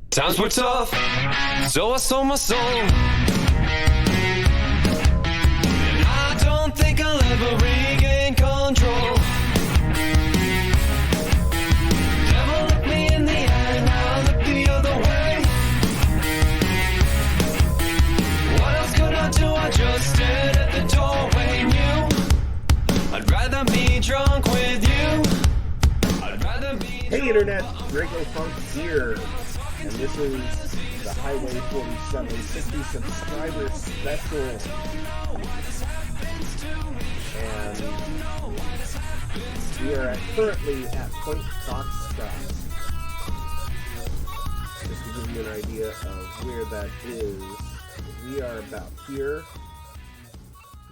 Times were tough, so I sold my soul. And I don't think I'll ever regain control. Devil looked me in the eye, now I look the other way. What else could I do? I just stared at the doorway, knew I'd rather be drunk with you. I'd rather be. Hey Internet, Dracofunk here, and this is the Highway 47 60 subscriber special. And we are currently at Point Foxtrot. Just to give you an idea of where that is, we are about here,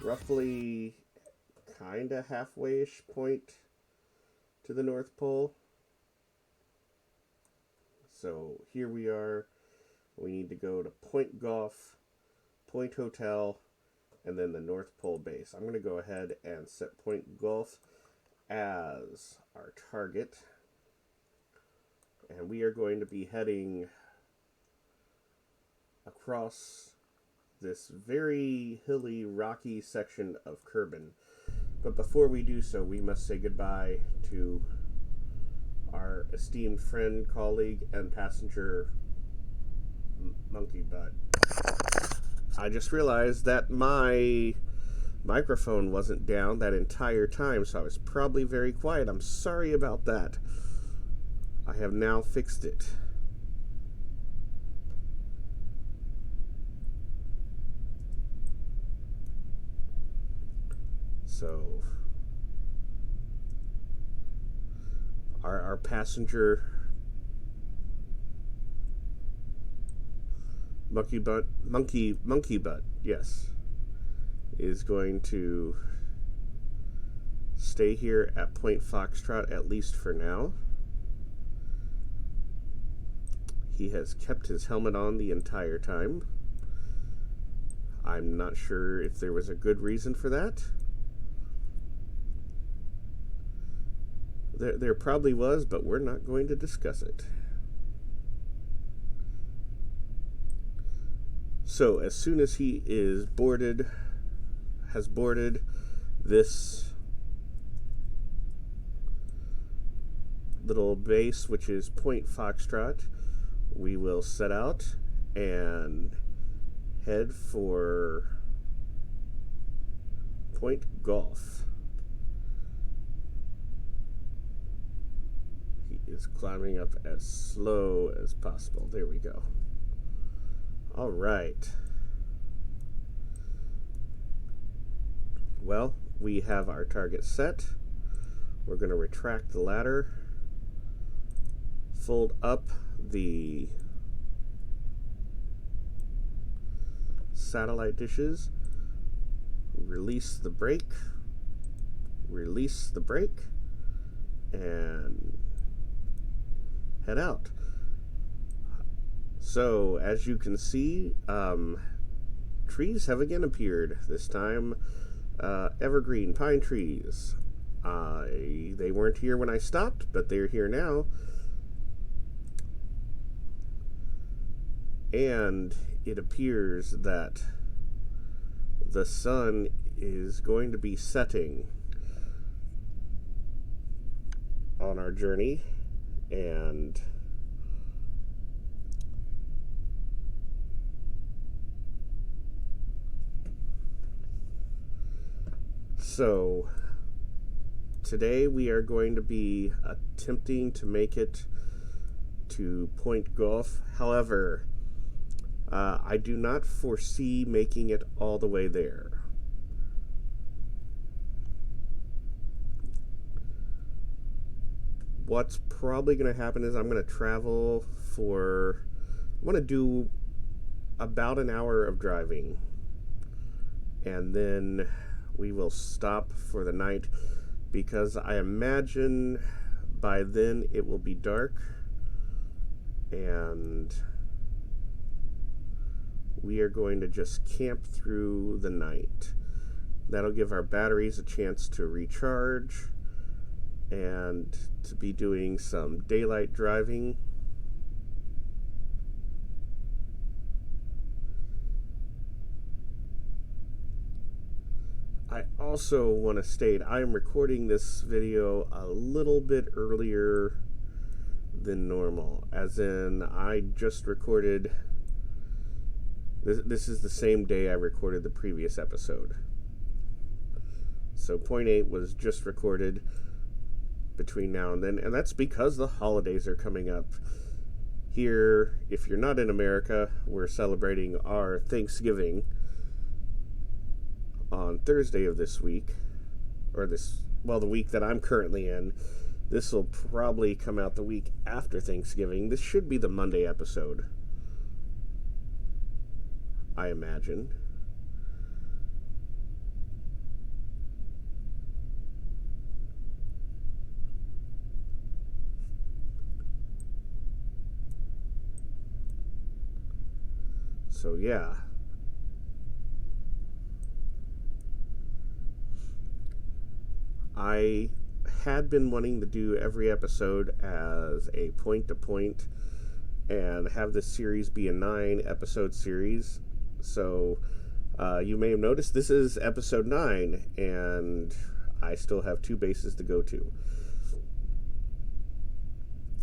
roughly kinda halfway-ish point to the North Pole. So here we are. We need to go to Point Golf, Point Hotel, and then the North Pole base. I'm going to go ahead and set Point Golf as our target. And we are going to be heading across this very hilly, rocky section of Kerbal. But before we do so, we must say goodbye to our esteemed friend, colleague, and passenger, Monkey Butt. I just realized that my microphone wasn't down that entire time, so I was probably very quiet. I'm sorry about that. I have now fixed it. So our passenger monkey butt, yes, is going to stay here at Point Foxtrot, at least for now. He has kept his helmet on the entire time. I'm not sure if there was a good reason for that. There probably was, but we're not going to discuss it. So as soon as he is has boarded this little base, which is Point Foxtrot, we will set out and head for Point Golf. Is climbing up as slow as possible. There we go. All right. Well, we have our target set. We're going to retract the ladder, fold up the satellite dishes, release the brake, and head out. So as you can see, trees have again appeared. This time evergreen pine trees. They weren't here when I stopped, but they're here now. And it appears that the sun is going to be setting on our journey. And so today we are going to be attempting to make it to Point Golf. However, I do not foresee making it all the way there. What's probably going to happen is I'm going to travel I want to do about an hour of driving, and then we will stop for the night, because I imagine by then it will be dark, and we are going to just camp through the night. That'll give our batteries a chance to recharge and to be doing some daylight driving. also want to state I am recording this video a little bit earlier than normal, as in I just recorded this is the same day I recorded the previous episode. So point 8 was just recorded between now and then, and that's because the holidays are coming up. Here, if you're not in America, we're celebrating our Thanksgiving on Thursday of this week, or the week that I'm currently in. This will probably come out the week after Thanksgiving. This should be the Monday episode, I imagine. So yeah. I had been wanting to do every episode as a point-to-point and have this series be a 9-episode series. So you may have noticed this is episode 9, and I still have 2 bases to go to.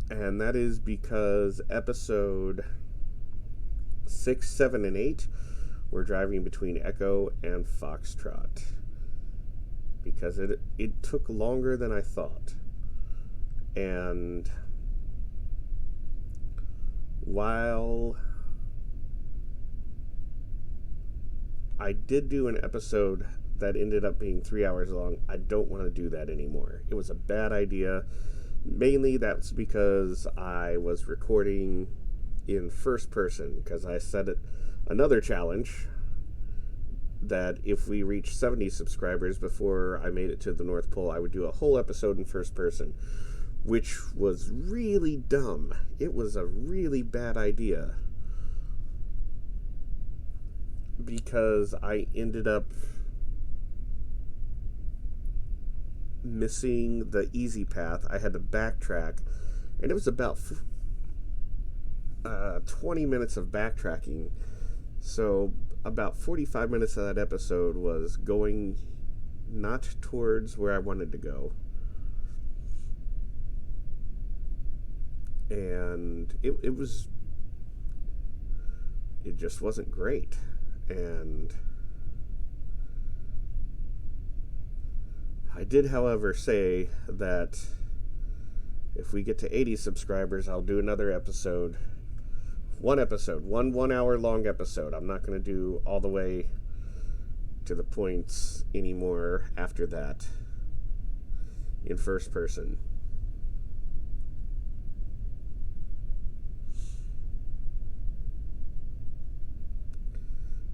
And that is because episode 6, 7, and 8 we're driving between Echo and Foxtrot, because it took longer than I thought. And while I did do an episode that ended up being 3 hours long, I don't want to do that anymore. It was a bad idea. Mainly that's because I was recording in first person, because I set it another challenge that if we reached 70 subscribers before I made it to the North Pole, I would do a whole episode in first person, which was really dumb. It was a really bad idea, because I ended up missing the easy path. I had to backtrack, and it was about 20 minutes of backtracking. So about 45 minutes of that episode was going not towards where I wanted to go. And it just wasn't great. And I did, however, say that if we get to 80 subscribers, I'll do another episode. One 1 hour long episode. I'm not going to do all the way to the points anymore after that in first person.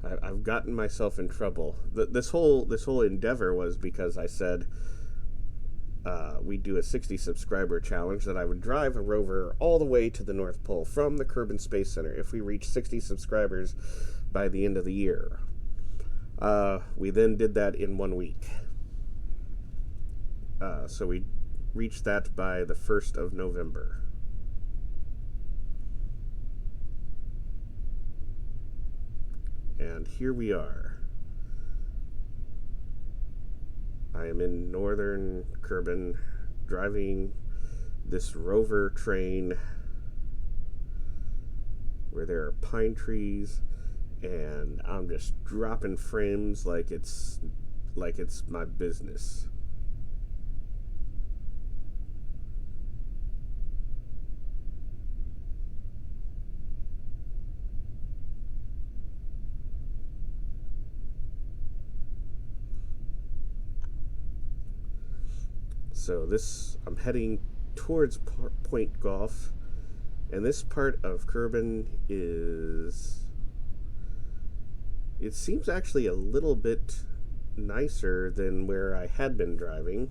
I've gotten myself in trouble. This whole endeavor was because I said we'd do a 60 subscriber challenge, that I would drive a Rover all the way to the North Pole from the Kerbal Space Center if we reached 60 subscribers by the end of the year. We then did that in 1 week. So we reached that by the 1st of November. And here we are. I am in northern Kerbal, driving this Rover train where there are pine trees, and I'm just dropping frames like it's my business. So I'm heading towards Point Golf, and this part of Kerbal it seems actually a little bit nicer than where I had been driving.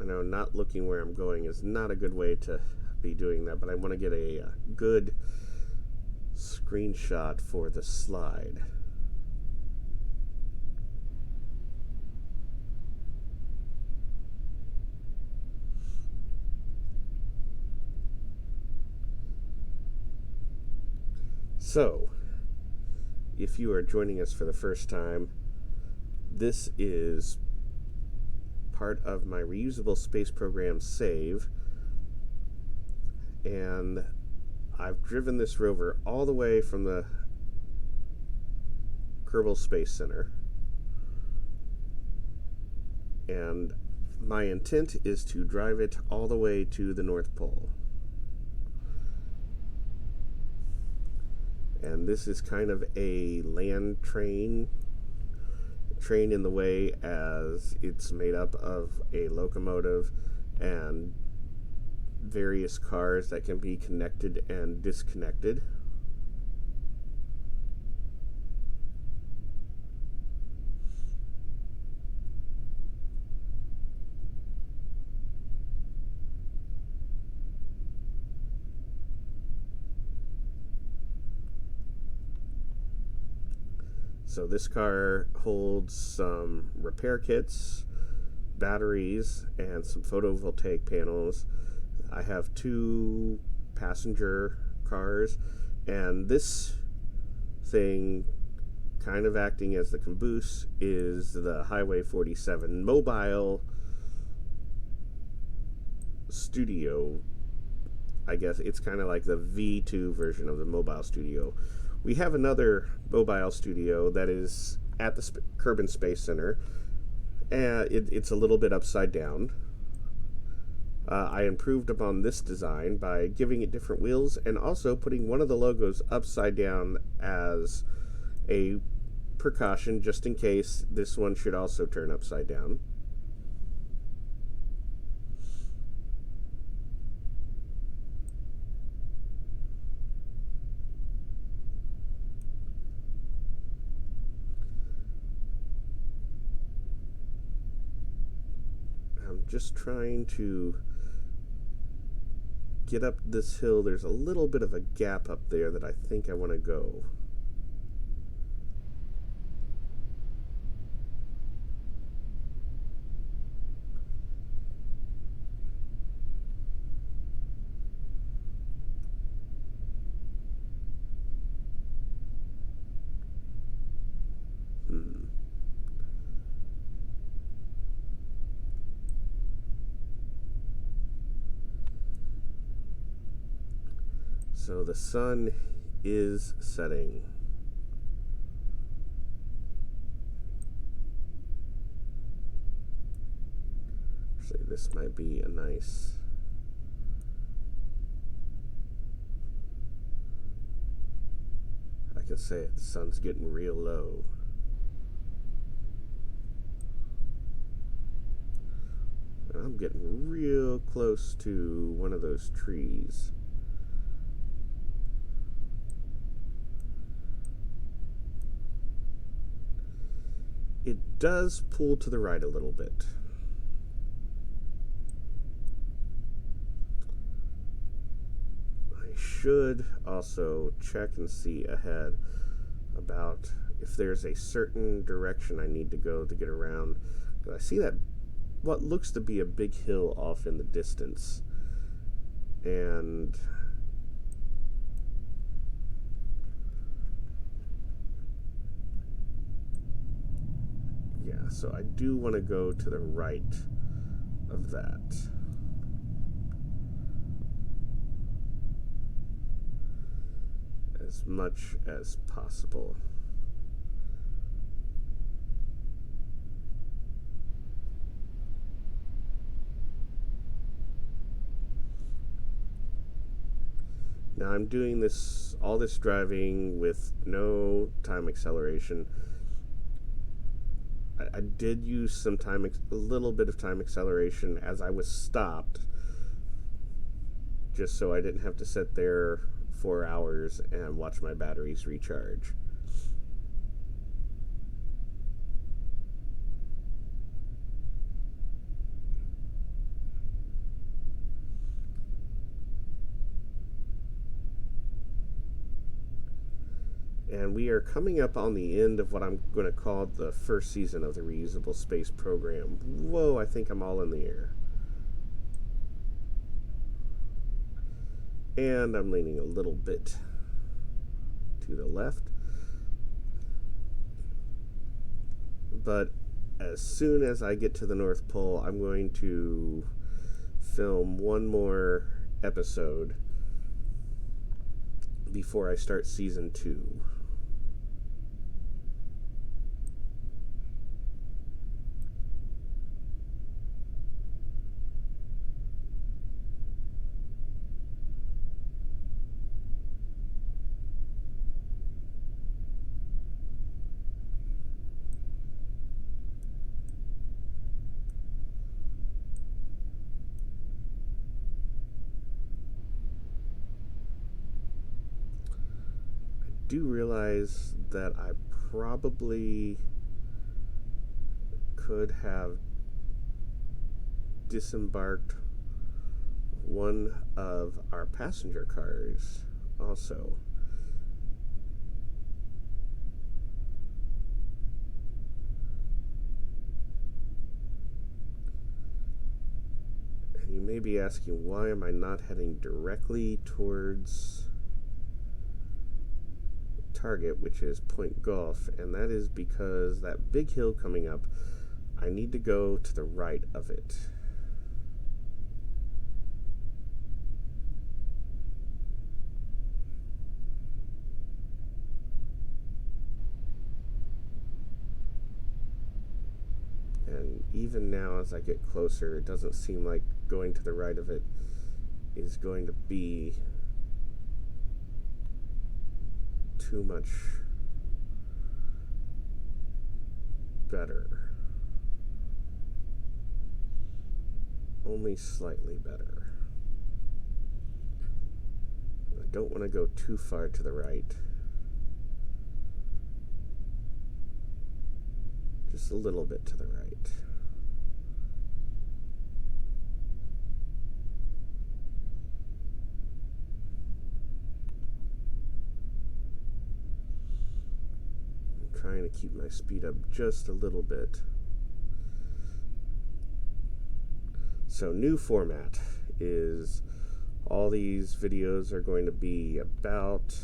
I know not looking where I'm going is not a good way to be doing that, but I want to get a good screenshot for the slide. So, if you are joining us for the first time, this is part of my reusable space program save, and I've driven this rover all the way from the Kerbal Space Center, and my intent is to drive it all the way to the North Pole. And this is kind of a land train in the way, as it's made up of a locomotive and various cars that can be connected and disconnected. So this car holds some repair kits, batteries, and some photovoltaic panels. I have 2 passenger cars, and this thing, kind of acting as the caboose, is the Highway 47 mobile studio. I guess it's kind of like the V2 version of the mobile studio. We have another mobile studio that is at the Kerbal Space Center, and it's a little bit upside down. I improved upon this design by giving it different wheels and also putting one of the logos upside down as a precaution, just in case this one should also turn upside down. Just trying to get up this hill. There's a little bit of a gap up there that I think I want to go. So the sun is setting. Actually, this might be a nice... I can say it, the sun's getting real low. I'm getting real close to one of those trees. It does pull to the right a little bit. I should also check and see ahead about if there's a certain direction I need to go to get around. I see that what looks to be a big hill off in the distance, and yeah, so I do want to go to the right of that. As much as possible. Now I'm doing all this driving with no time acceleration. I did use a little bit of time acceleration as I was stopped, just so I didn't have to sit there 4 hours and watch my batteries recharge. And we are coming up on the end of what I'm going to call the first season of the Reusable Space Program. Whoa, I think I'm all in the air. And I'm leaning a little bit to the left. But as soon as I get to the North Pole, I'm going to film one more episode before I start season 2. Do realize that I probably could have disembarked one of our passenger cars also. And you may be asking, why am I not heading directly towards target, which is Point Golf? And that is because that big hill coming up, I need to go to the right of it. And even now, as I get closer, it doesn't seem like going to the right of it is going to be too much better. Only slightly better. I don't want to go too far to the right. Just a little bit to the right. Trying to keep my speed up just a little bit. So new format is all these videos are going to be about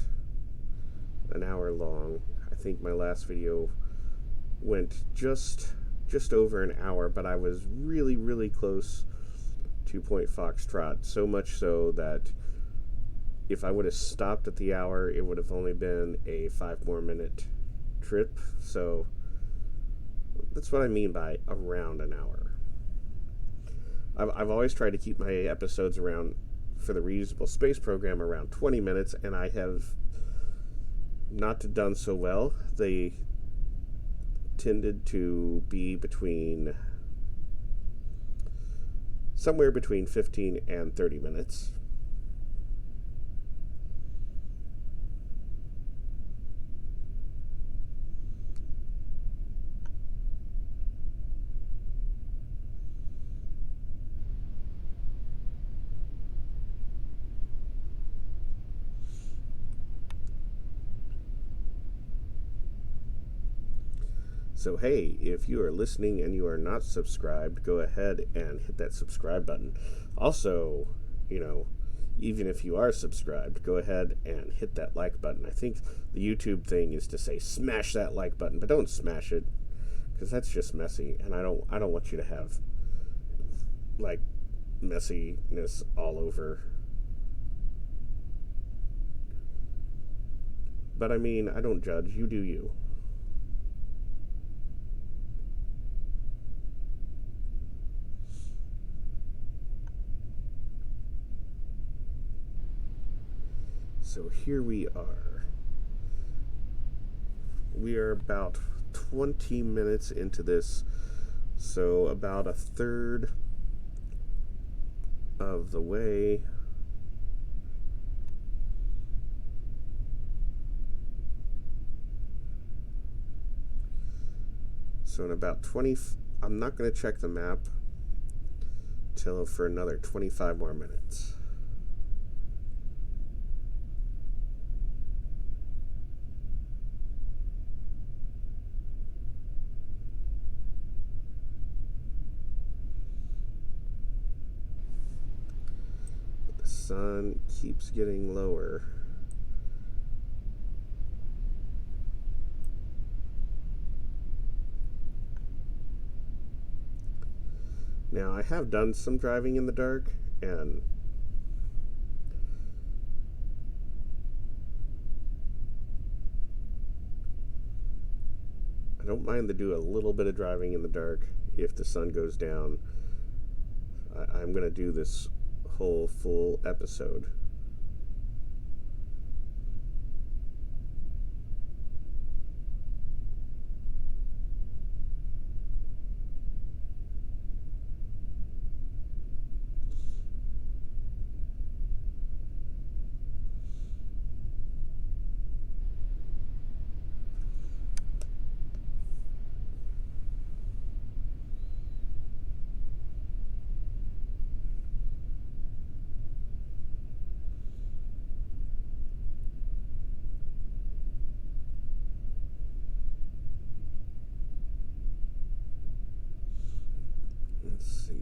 an hour long. I think my last video went just over an hour, but I was really close to Point Foxtrot, so much so that if I would have stopped at the hour, it would have only been a 5 more minute trip. So that's what I mean by around an hour. I've always tried to keep my episodes around, for the Reusable Space Program, around 20 minutes, and I have not done so well. They tended to be somewhere between 15 and 30 minutes. So hey, if you are listening and you are not subscribed, go ahead and hit that subscribe button. Also, even if you are subscribed, go ahead and hit that like button. I think the YouTube thing is to say smash that like button, but don't smash it, because that's just messy, and I don't want you to have like messiness all over. But I mean, I don't judge. You do you. So here we are. We are about 20 minutes into this, so about a third of the way. So in about 20, I'm not going to check the map till for another 25 more minutes. sun keeps getting lower. Now, I have done some driving in the dark, and I don't mind to do a little bit of driving in the dark if the sun goes down. I'm going to do this whole full episode. Let's see.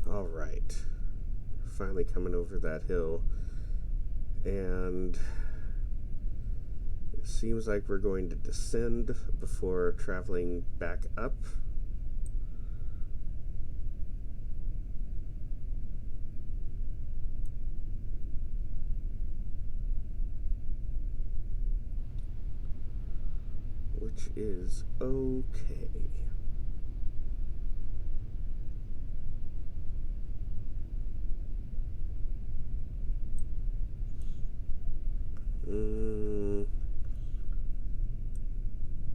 All right. Finally coming over that hill, and it seems like we're going to descend before traveling back up. Which is okay.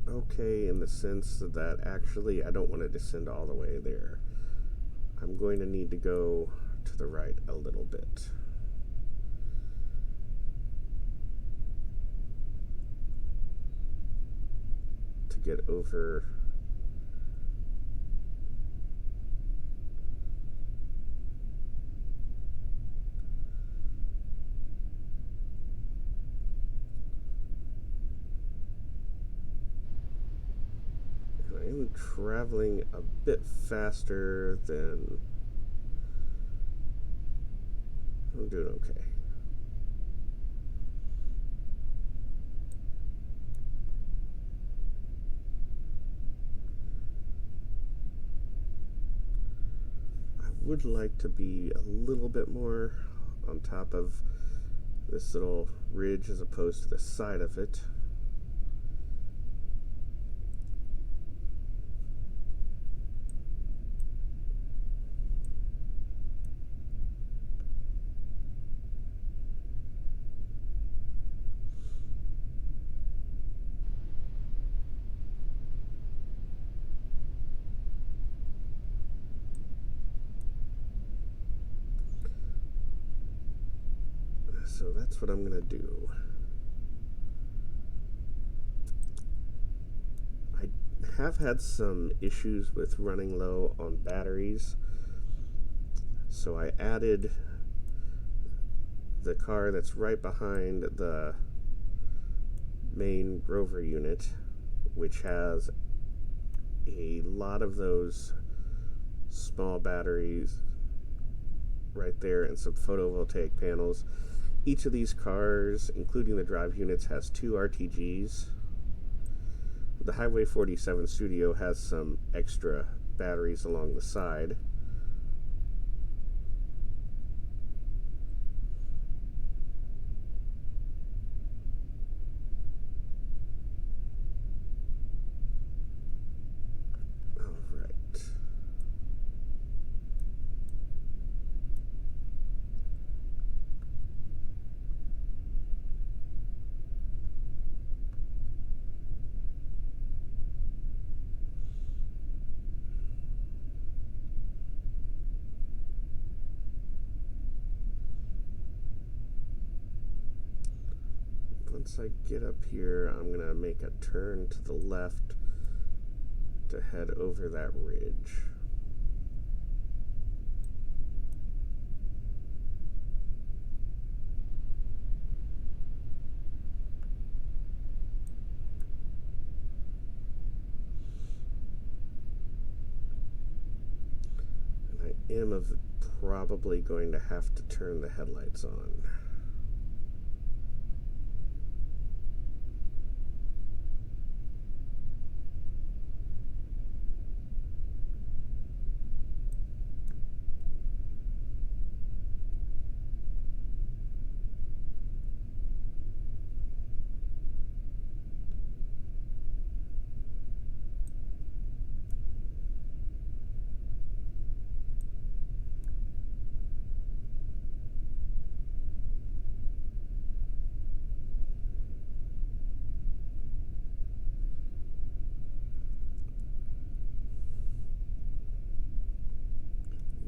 Okay, in the sense that actually I don't want to descend all the way there. I'm going to need to go to the right a little bit. To get over I'm traveling a bit faster than I'm doing okay. I would like to be a little bit more on top of this little ridge as opposed to the side of it. So that's what I'm going to do. I have had some issues with running low on batteries, so I added the car that's right behind the main Rover unit, which has a lot of those small batteries right there and some photovoltaic panels. Each of these cars, including the drive units, has 2 RTGs. The Highway 47 Studio has some extra batteries along the side. Once I get up here, I'm going to make a turn to the left to head over that ridge. am probably going to have to turn the headlights on.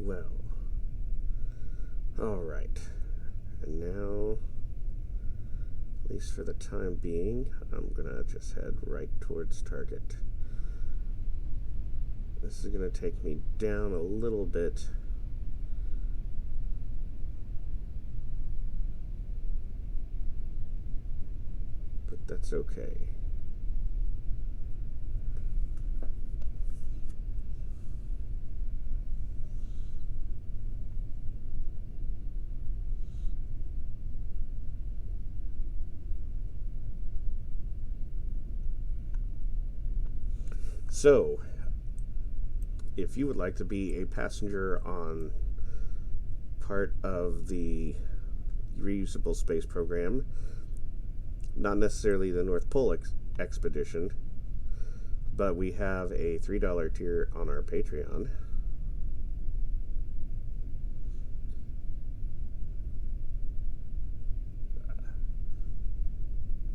Well, alright. And now, at least for the time being, I'm gonna just head right towards target. This is gonna take me down a little bit. But that's okay. So, if you would like to be a passenger on part of the reusable space program, not necessarily the North Pole expedition, but we have a $3 tier on our Patreon.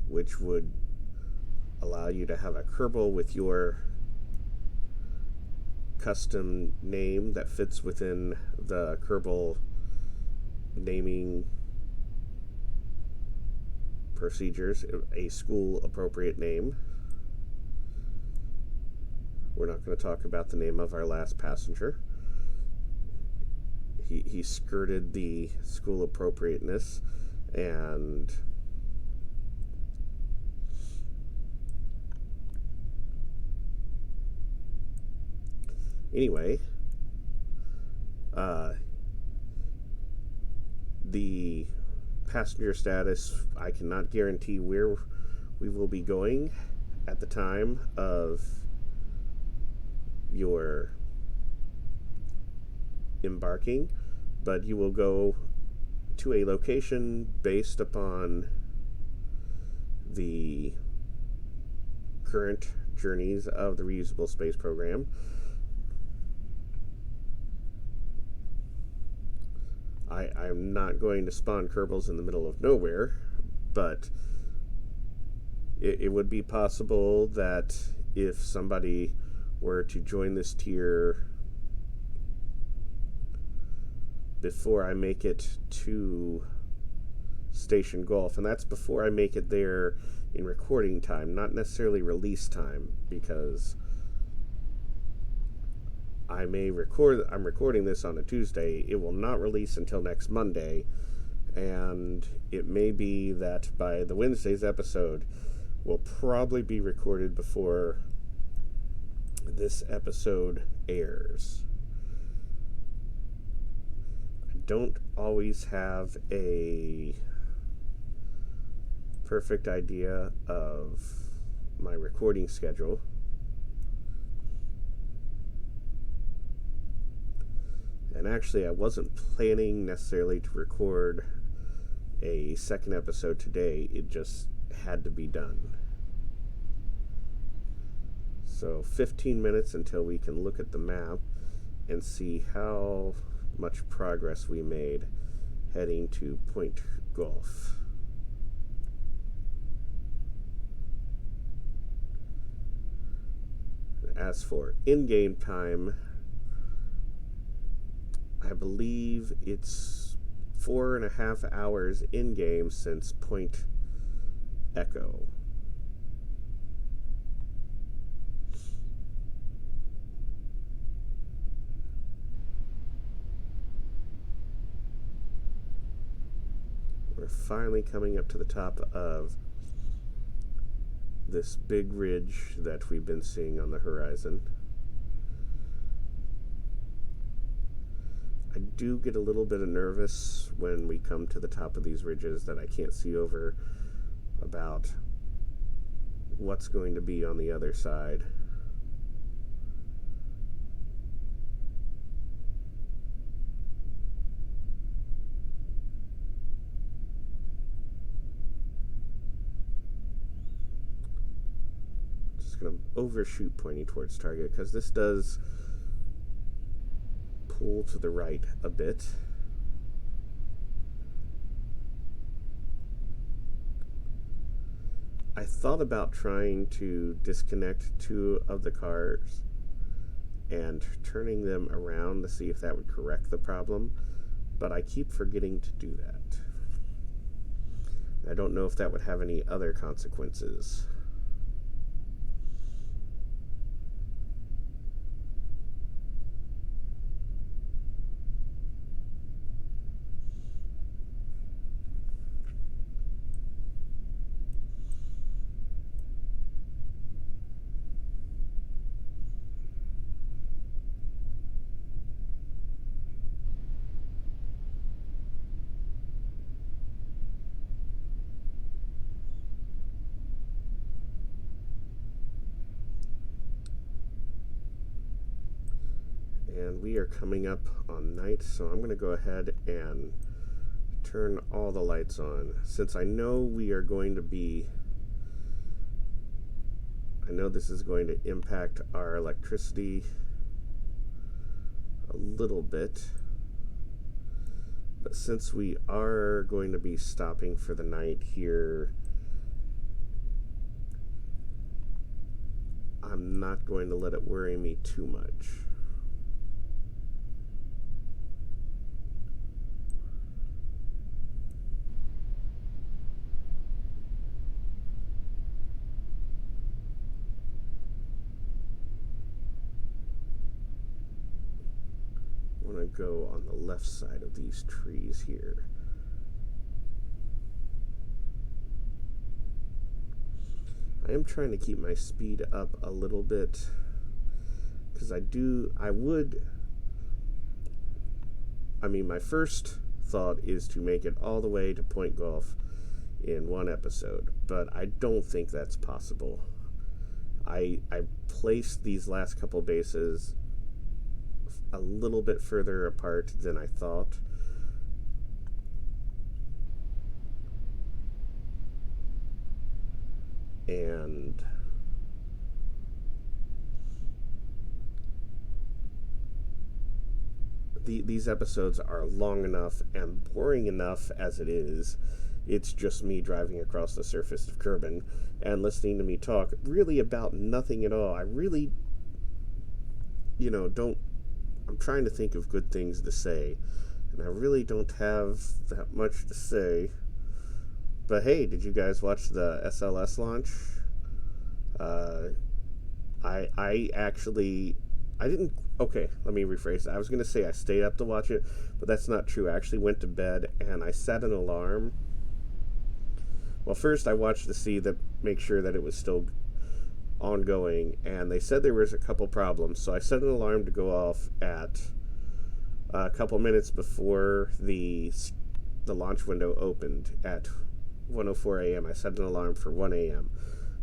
Which would allow you to have a Kerbal with your custom name that fits within the Kerbal naming procedures, a school appropriate name. We're not going to talk about the name of our last passenger. He skirted the school appropriateness, and anyway, the passenger status, I cannot guarantee where we will be going at the time of your embarking, but you will go to a location based upon the current journeys of the reusable space program. I'm not going to spawn Kerbals in the middle of nowhere, but it would be possible that if somebody were to join this tier before I make it to Station Golf, and that's before I make it there in recording time, not necessarily release time, because I'm recording this on a Tuesday. It will not release until next Monday, and it may be that by the Wednesday's episode will probably be recorded before this episode airs. I don't always have a perfect idea of my recording schedule. And actually, I wasn't planning necessarily to record a second episode today. It just had to be done. So 15 minutes until we can look at the map and see how much progress we made heading to Point Golf. As for in-game time, I believe it's 4.5 hours in-game since Point Echo. We're finally coming up to the top of this big ridge that we've been seeing on the horizon. I do get a little bit of nervous when we come to the top of these ridges that I can't see over about what's going to be on the other side. Just going to overshoot pointing towards target because this does pull to the right a bit. I thought about trying to disconnect two of the cars and turning them around to see if that would correct the problem, but I keep forgetting to do that. I don't know if that would have any other consequences. And we are coming up on night, so I'm going to go ahead and turn all the lights on. Since I know we are going to be, I know this is going to impact our electricity a little bit, but since we are going to be stopping for the night here, I'm not going to let it worry me too much. I want to go on the left side of these trees here. I am trying to keep my speed up a little bit because my first thought is to make it all the way to Point Golf in one episode, but I don't think that's possible. I placed these last couple bases a little bit further apart than I thought. And these episodes are long enough and boring enough as it is. It's just me driving across the surface of Kerbal and listening to me talk really about nothing at all. I really, I'm trying to think of good things to say, and I really don't have that much to say. But hey, did you guys watch the SLS launch? Okay, let me rephrase that. I was going to say I stayed up to watch it, but that's not true. I actually went to bed and I set an alarm. Well, first I watched to make sure that it was still ongoing, and they said there was a couple problems, so I set an alarm to go off at a couple minutes before the launch window opened at 1:04 a.m. I set an alarm for 1 a.m.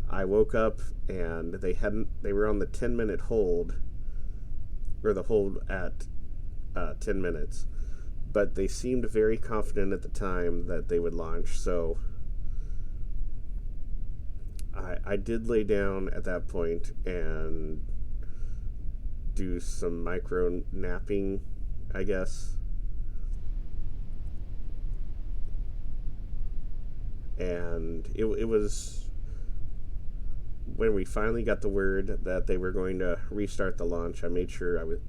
I woke up and they were on the 10-minute hold, or the hold at 10 minutes, but they seemed very confident at the time that they would launch, so I did lay down at that point and do some micro napping, I guess. And it was when we finally got the word that they were going to restart the launch. I made sure I was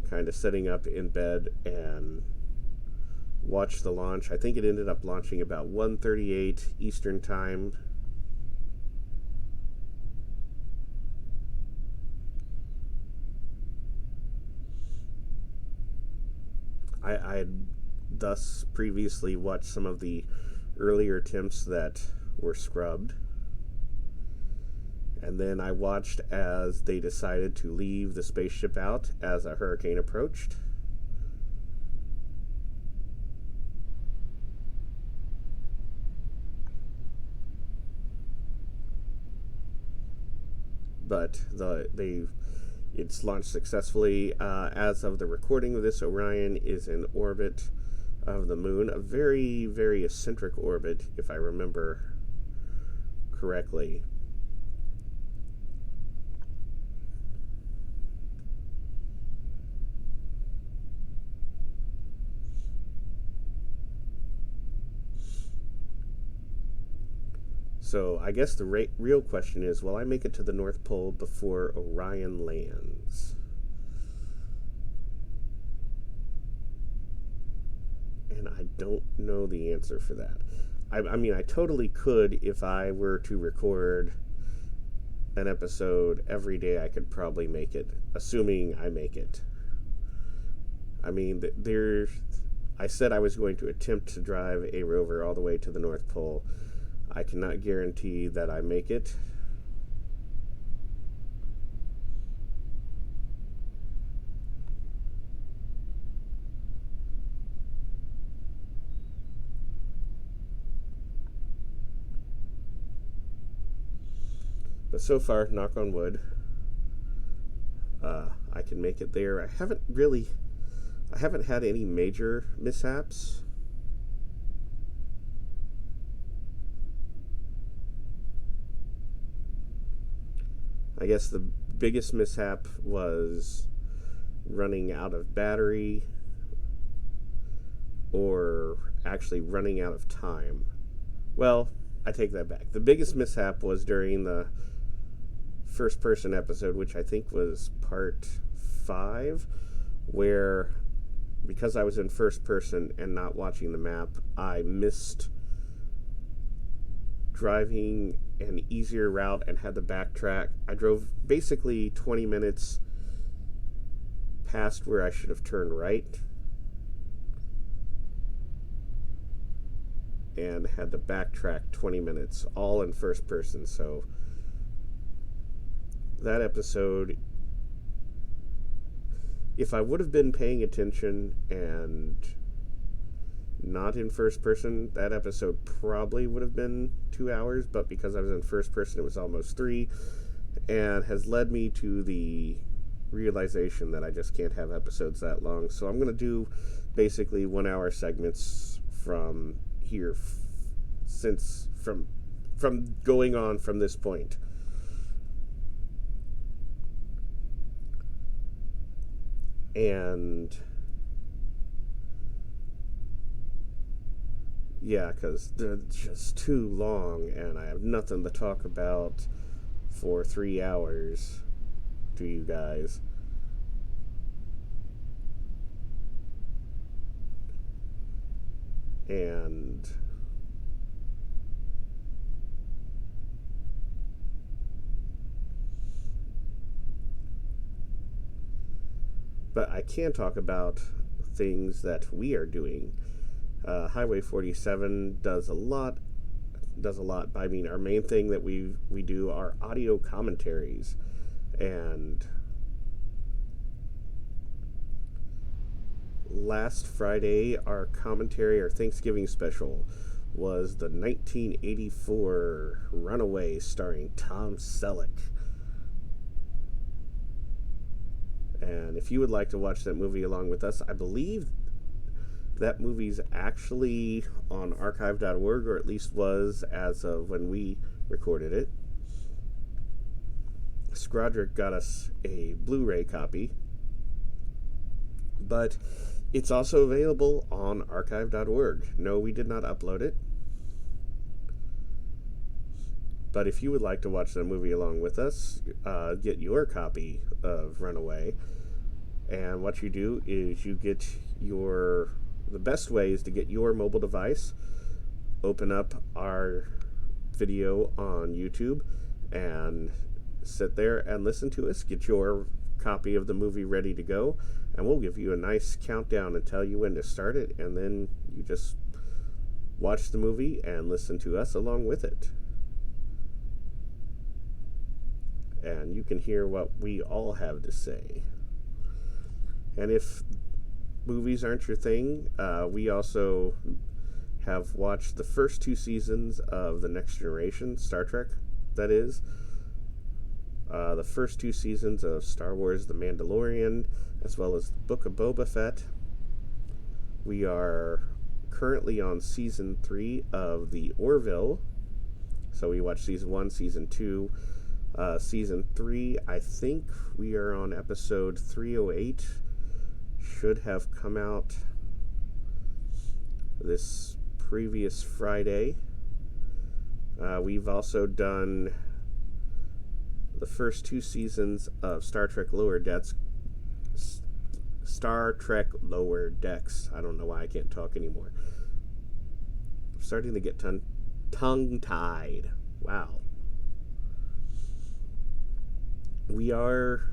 kind of sitting up in bed and watched the launch. I think it ended up launching about 1:38 Eastern Time. I had thus previously watched some of the earlier attempts that were scrubbed, and then I watched as they decided to leave the spaceship out as a hurricane approached. but it's launched successfully. As of the recording of this, Orion is in orbit of the moon, a very, very eccentric orbit, if I remember correctly. So I guess the real question is, will I make it to the North Pole before Orion lands? And I don't know the answer for that. I mean, I totally could if I were to record an episode every day. I could probably make it, assuming I make it. I mean, I said I was going to attempt to drive a rover all the way to the North Pole. I cannot guarantee that I make it. But so far, knock on wood, I can make it there. I haven't had any major mishaps. I guess the biggest mishap was running out of battery, or actually running out of time. Well, I take that back. The biggest mishap was during the first person episode, which I think was part 5, where because I was in first person and not watching the map, I missed driving an easier route and had to backtrack. I drove basically 20 minutes past where I should have turned right and had to backtrack 20 minutes, all in first person. So that episode, if I would have been paying attention and not in first person, that episode probably would have been 2 hours, but because I was in first person, it was almost 3, and has led me to the realization that I just can't have episodes that long. So I'm going to do basically 1 hour segments from here, since from going on from this point. And yeah, because they're just too long and I have nothing to talk about for 3 hours to you guys. And but I can talk about things that we are doing. Highway 47 does a lot. I mean, our main thing that we do are audio commentaries, and last Friday our Thanksgiving special was the 1984 Runaway starring Tom Selleck. And if you would like to watch that movie along with us, I believe that movie's actually on archive.org, or at least was as of when we recorded it. Scrodrick got us a Blu-ray copy, but it's also available on archive.org. No, we did not upload it. But if you would like to watch the movie along with us, get your copy of Runaway. And what you do is you get the best way is to get your mobile device, open up our video on YouTube, and sit there and listen to us. Get your copy of the movie ready to go, and we'll give you a nice countdown and tell you when to start it, and then you just watch the movie and listen to us along with it. And you can hear what we all have to say. And if movies aren't your thing, we also have watched the first 2 seasons of The Next Generation, Star Trek, that is. the first 2 seasons of Star Wars The Mandalorian, as well as the Book of Boba Fett. We are currently on Season 3 of The Orville. So we watched Season 1, Season 2, Season 3. I think we are on episode 308. Should have come out this previous Friday. We've also done the first 2 seasons of Star Trek Lower Decks. I don't know why I can't talk anymore. I'm starting to get tongue-tied. Wow. We are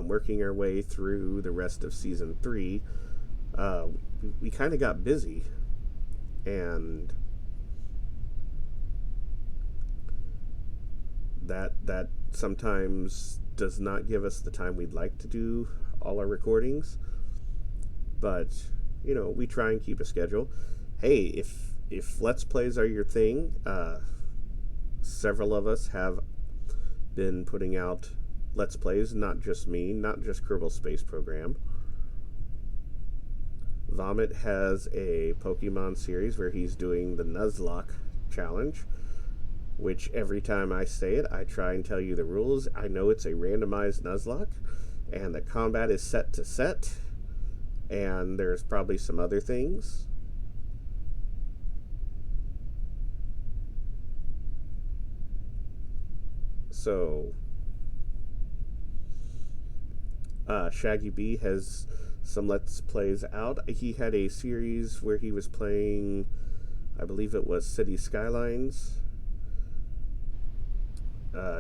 working our way through the rest of Season 3. We kind of got busy, and that sometimes does not give us the time we'd like to do all our recordings, but we try and keep a schedule. Hey, if Let's Plays are your thing, several of us have been putting out Let's Plays, not just me, not just Kerbal Space Program. Vomit has a Pokemon series where he's doing the Nuzlocke challenge, which every time I say it, I try and tell you the rules. I know it's a randomized Nuzlocke, and the combat is set to set, and there's probably some other things. So, Shaggy B has some Let's Plays out. He had a series where he was playing, I believe it was City Skylines.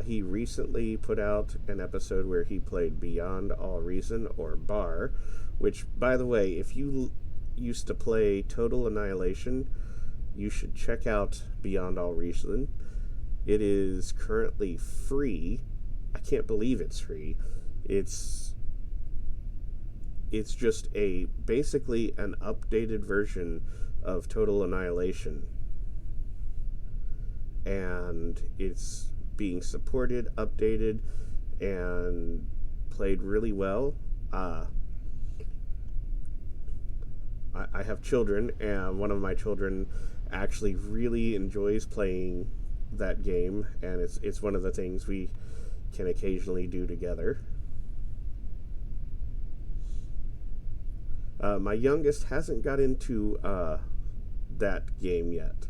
He recently put out an episode where he played Beyond All Reason, or BAR, which, by the way, if you used to play Total Annihilation, you should check out Beyond All Reason. It is currently free. I can't believe it's free. It's just basically an updated version of Total Annihilation. And it's being supported, updated, and played really well. I have children, and one of my children actually really enjoys playing that game, and it's one of the things we can occasionally do together. My youngest hasn't got into that game yet.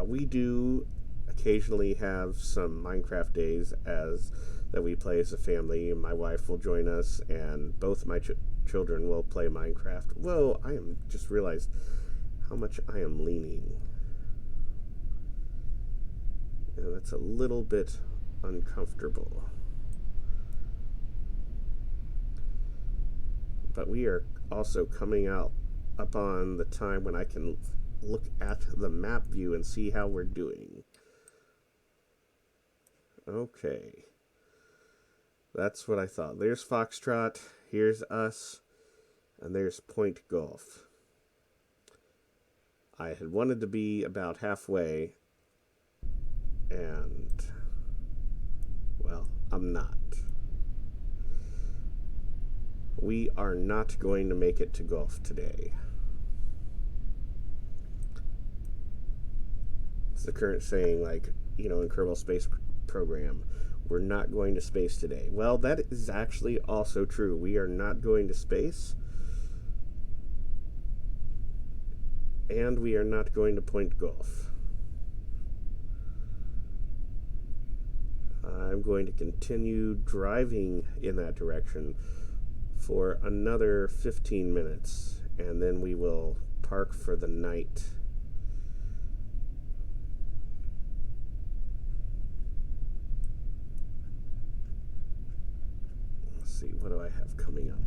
We do occasionally have some Minecraft days that we play as a family, and my wife will join us, and both my children will play Minecraft. Whoa, I am just realized how much I am leaning. And that's a little bit uncomfortable. But we are also coming up on the time when I can look at the map view and see how we're doing. Okay. That's what I thought. There's Foxtrot, here's us, and there's Point Golf. I had wanted to be about halfway, and, well, I'm not. We are not going to make it to golf today. It's the current saying, in Kerbal Space Program, we're not going to space today. Well, that is actually also true. We are not going to space, and we are not going to Point Golf. I'm going to continue driving in that direction for another 15 minutes, and then we will park for the night. Let's see, what do I have coming up?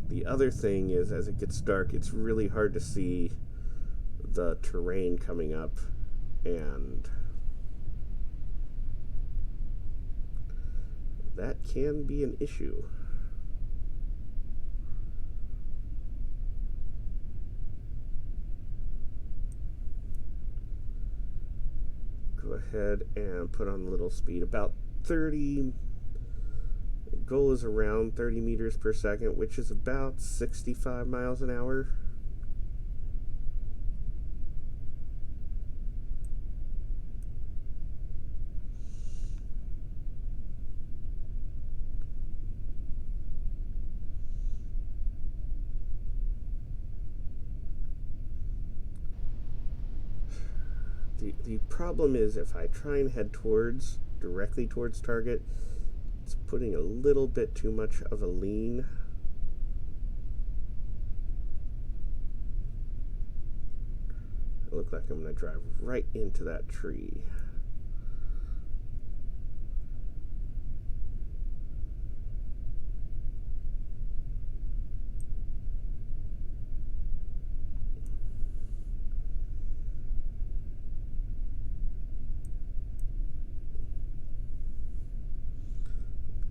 The other thing is, as it gets dark, it's really hard to see the terrain coming up, and that can be an issue. Go ahead and put on a little speed, about 30. The goal is around 30 meters per second, which is about 65 miles an hour. The problem is if I try and head directly towards target, it's putting a little bit too much of a lean. It looks like I'm going to drive right into that tree.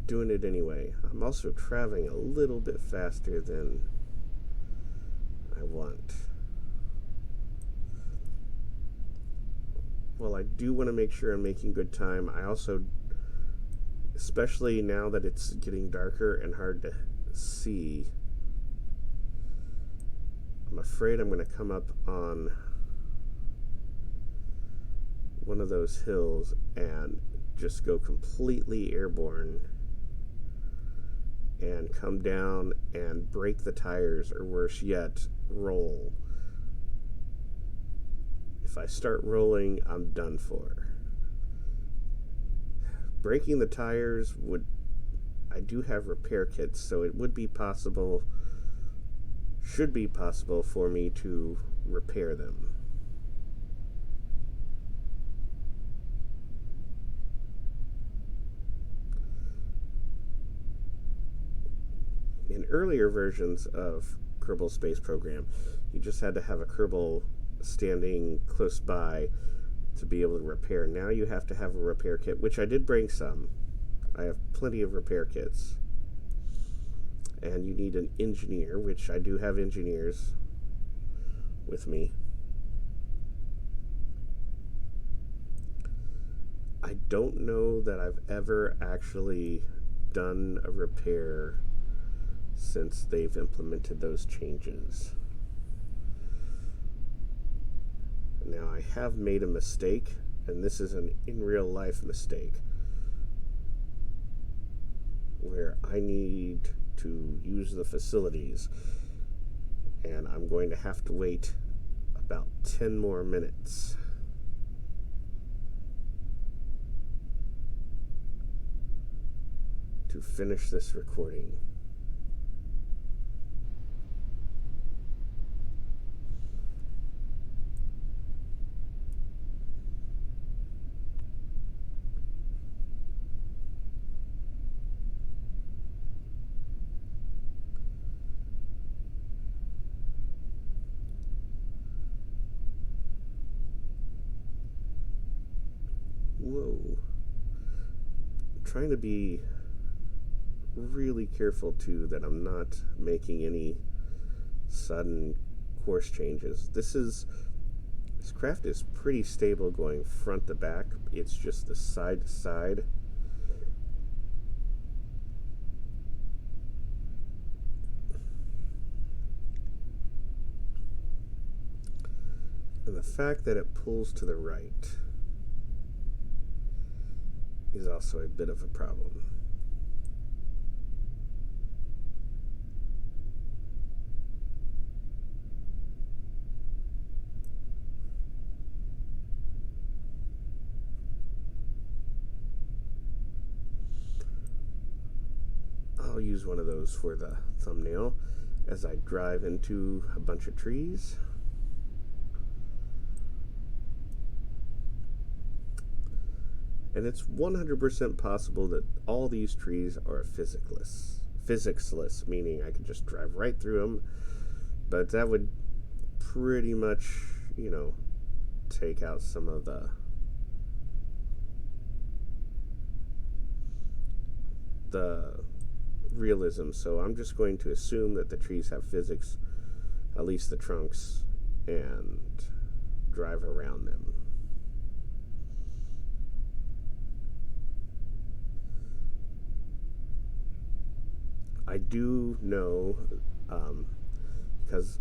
Doing it anyway. I'm also traveling a little bit faster than I want. Well, I do want to make sure I'm making good time. I also, especially now that it's getting darker and hard to see, I'm afraid I'm going to come up on one of those hills and just go completely airborne and come down and break the tires, or worse yet, roll. If I start rolling, I'm done for. Breaking the tires I do have repair kits, so it would be possible, should be possible for me to repair them. In earlier versions of Kerbal Space Program, you just had to have a Kerbal standing close by to be able to repair. Now you have to have a repair kit, which I did bring some. I have plenty of repair kits. And you need an engineer, which I do have engineers with me. I don't know that I've ever actually done a repair since they've implemented those changes. Now, I have made a mistake, and this is an in real life mistake, where I need to use the facilities, and I'm going to have to wait about 10 more minutes. To finish this recording. Whoa. I'm trying to be really careful too that I'm not making any sudden course changes. This craft is pretty stable going front to back. It's just the side to side. And the fact that it pulls to the right is also a bit of a problem. I'll use one of those for the thumbnail as I drive into a bunch of trees. And it's 100% possible that all these trees are physicsless, meaning I could just drive right through them, but that would pretty much, take out some of the realism. So I'm just going to assume that the trees have physics, at least the trunks, and drive around them. I do know, because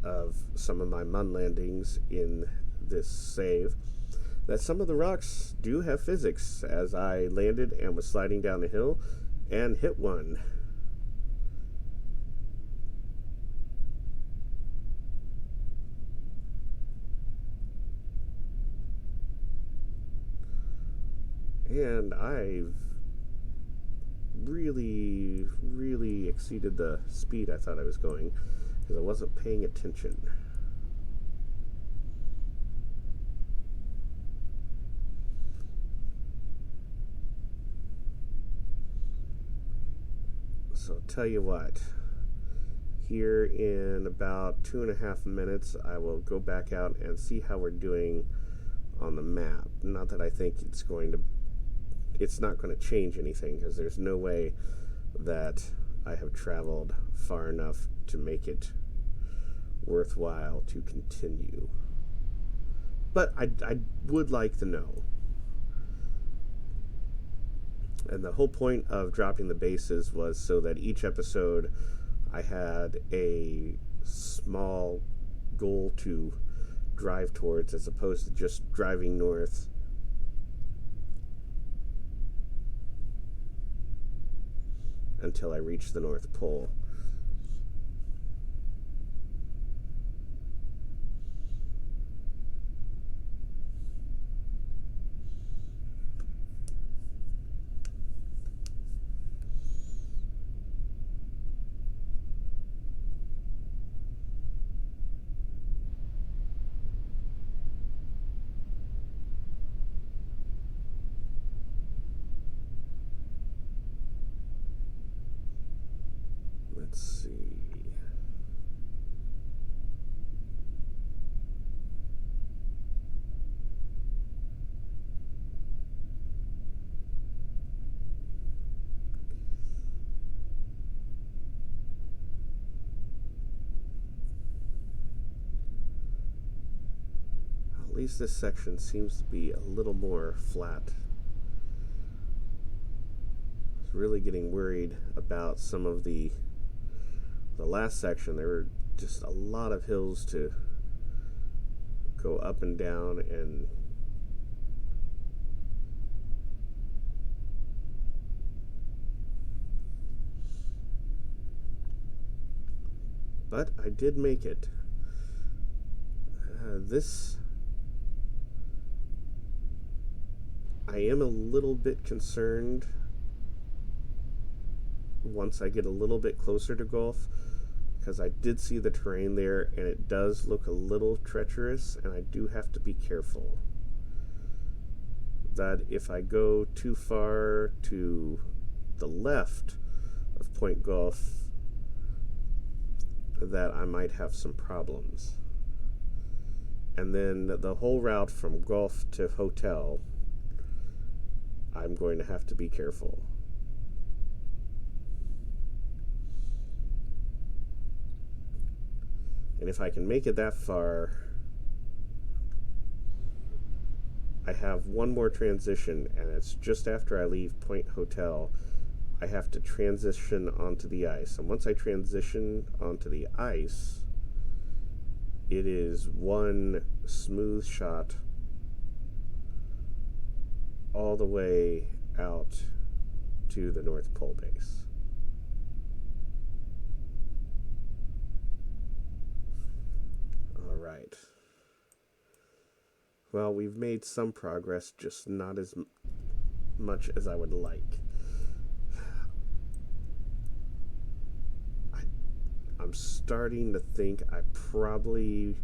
of some of my mun landings in this save, that some of the rocks do have physics, as I landed and was sliding down the hill and hit one. And I've really exceeded the speed I thought I was going because I wasn't paying attention. So I'll tell you what, here in about 2.5 minutes I will go back out and see how we're doing on the map. Not that I think it's not going to change anything, because there's no way that I have traveled far enough to make it worthwhile to continue. But I would like to know. And the whole point of dropping the bases was so that each episode I had a small goal to drive towards, as opposed to just driving north until I reach the North Pole. Let's see. At least this section seems to be a little more flat. I was really getting worried about some of the last section. There were just a lot of hills to go up and down, and but I did make it. I am a little bit concerned once I get a little bit closer to Gulf, because I did see the terrain there and it does look a little treacherous, and I do have to be careful that if I go too far to the left of Point Gulf, that I might have some problems. And then the whole route from Gulf to Hotel, I'm going to have to be careful. And if I can make it that far, I have one more transition, and it's just after I leave Point Hotel. I have to transition onto the ice. And once I transition onto the ice, it is one smooth shot all the way out to the North Pole base. All right. Well, we've made some progress, just not as much as I would like. I'm starting to think it's probably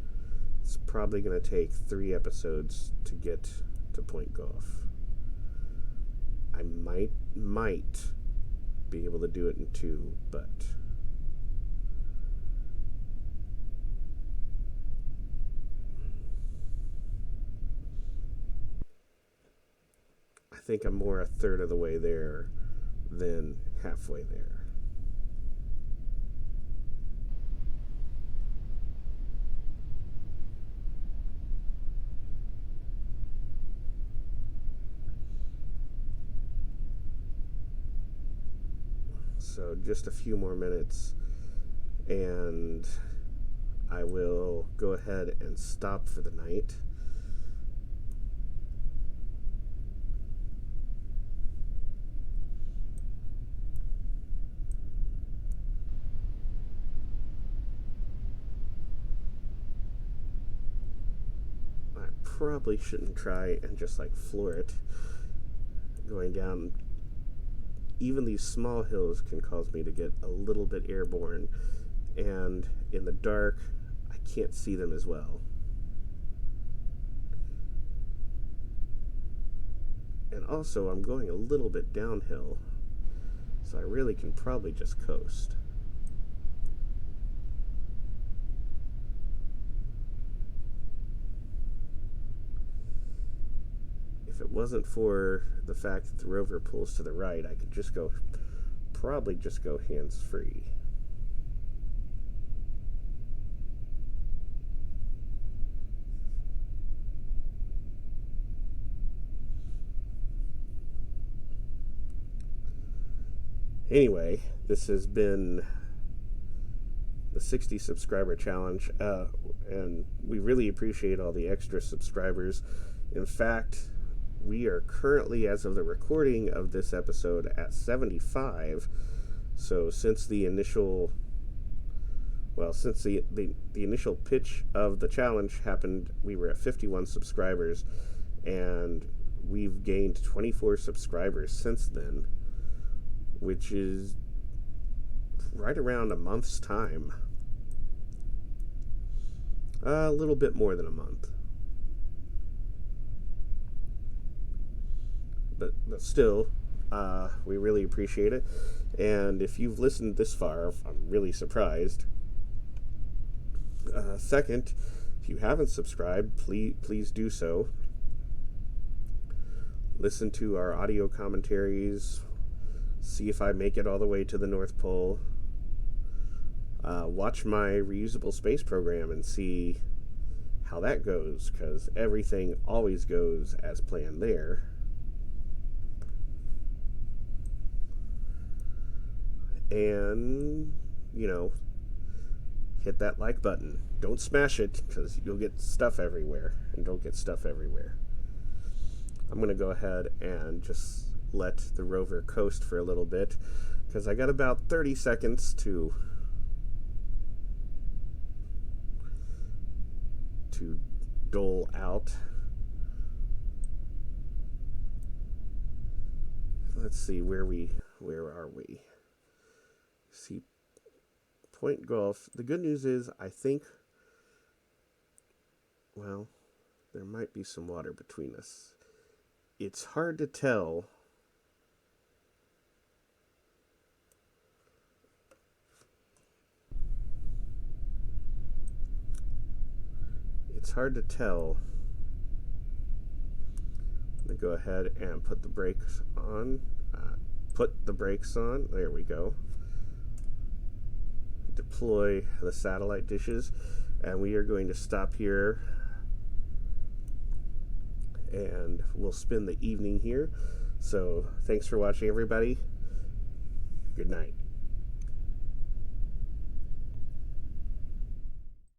going to take 3 episodes to get to Point Gulf. I might be able to do it in 2, but I think I'm more a third of the way there than halfway there. So just a few more minutes and I will go ahead and stop for the night. I probably shouldn't try and just like floor it. Going down even these small hills can cause me to get a little bit airborne, and in the dark I can't see them as well. And also I'm going a little bit downhill, so I really can probably just coast. If it wasn't for the fact that the Rover pulls to the right, I could just go, probably just go hands-free. Anyway, this has been the 60 subscriber challenge, and we really appreciate all the extra subscribers. In fact, we are currently, as of the recording of this episode, at 75. So since the initial initial pitch of the challenge happened, we were at 51 subscribers, and we've gained 24 subscribers since then, which is right around a month's time. A little bit more than a month. But still, we really appreciate it. And if you've listened this far, I'm really surprised. Second, if you haven't subscribed, please do so. Listen to our audio commentaries. See if I make it all the way to the North Pole. Watch my reusable space program and see how that goes, because everything always goes as planned there. And, hit that like button. Don't smash it, because you'll get stuff everywhere, and don't get stuff everywhere. I'm going to go ahead and just let the Rover coast for a little bit, because I got about 30 seconds to dole out. Let's see, where are we? See, Point Golf. The good news is, I think, well, there might be some water between us. It's hard to tell. It's hard to tell. I'm going to go ahead and put the brakes on. There we go. Deploy the satellite dishes, and we are going to stop here, and we'll spend the evening here. So thanks for watching, everybody. Good night.